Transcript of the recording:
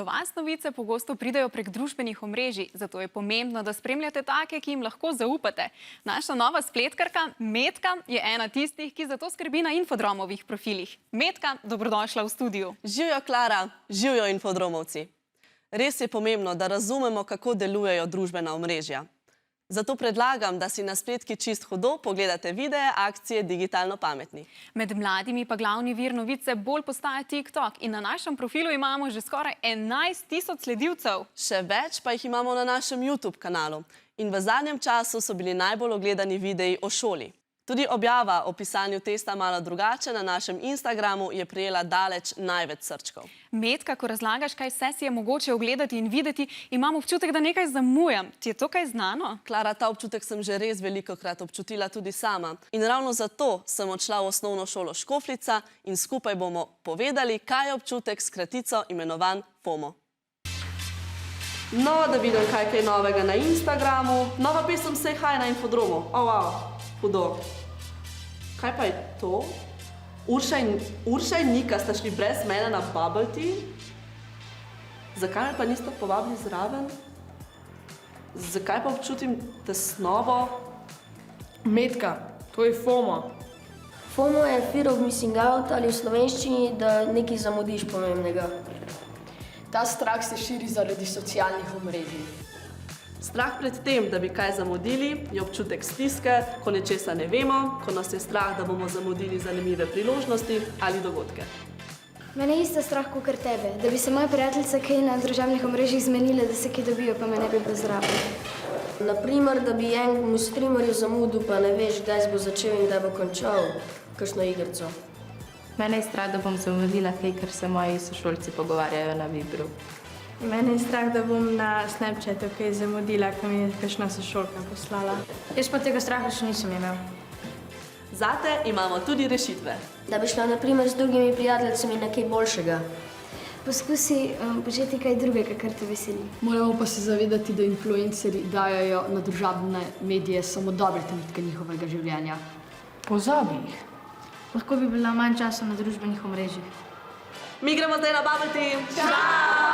Do vas novice pogosto pridejo prek družbenih omrežij, zato je pomembno, da spremljate take, ki jim lahko zaupate. Naša nova spletkarka Metka je ena tistih, ki za to skrbi na infodromovih profilih. Metka, dobrodošla v studiu. Živjo, Klara, živjo infodromovci. Res je pomembno, da razumemo, kako delujejo družbena omrežja. Zato predlagam, da si na spletki Čist hudo pogledate videe akcije Digitalno pametni. Med mladimi pa glavni vir novice bolj postaja TikTok in na našem profilu imamo že skoraj 11.000 sledilcev. Še več pa jih imamo na našem YouTube kanalu. In v zadnjem času so bili najbolj ogledani videi o šoli. Tudi objava o pisanju testa malo drugače na našem Instagramu je prijela daleč največ srčkov. Metka, ko razlagaš, kaj vse si je mogoče ogledati in videti, imam občutek, da nekaj zamujam. Ti je to kaj znano? Klara, ta občutek sem že res velikokrat občutila tudi sama. In ravno zato sem odšla v osnovno šolo Škofljica in skupaj bomo povedali, kaj je občutek s kratico imenovan FOMO. No, da vidim kaj novega na Instagramu. Nova pesem Say Hi na infodromu. Oh, wow. Hudo. Kaj pa je to? Urša in Nika sta šli brez mene na bubble tea? Zakaj me pa niste povabili zraven? Zakaj pa občutim tesnobo? Metka, to je FOMO. FOMO je fear of missing out ali v slovenščini, da nekaj zamudiš pomembnega. Ta strah se širi zaradi socialnih omrežij. Strah pred tem, da bi kaj zamudili, je občutek stiske, ko nečesa ne vemo, ko nas je strah, da bomo zamudili zanimive priložnosti ali dogodke. Mene je isto strah kakor tebe, da bi se moje prijateljice kaj na družabnih omrežjih zmenile, da se kaj dobijo, pa me ne bi pozdravili. Naprimer, da bi enemu streamerju zamudil, pa ne veš, kdaj bo začel in kdaj bo končal kakšno igrico. Mene je strah, da bom zamudila kaj, ker se moji sošolci pogovarjajo na Vibru. Mene je strah, da bom na Snapchatu kaj zamudila, ko mi je kakšna sošolka poslala. Jaz pa tega straha še nisem imel. Zate imamo tudi rešitve. Da bi šla naprimer z drugimi prijateljicami na kaj boljšega. Poskusi početi kaj drugega, kar te veseli. Moramo pa se zavedati, da influencerji dajajo na družabne medije samo dobre trenutke njihovega življenja. Pozabi jih. Lahko bi bila manj časa na družbenih omrežjih. Mi gremo zdaj na bubble tea. Čau!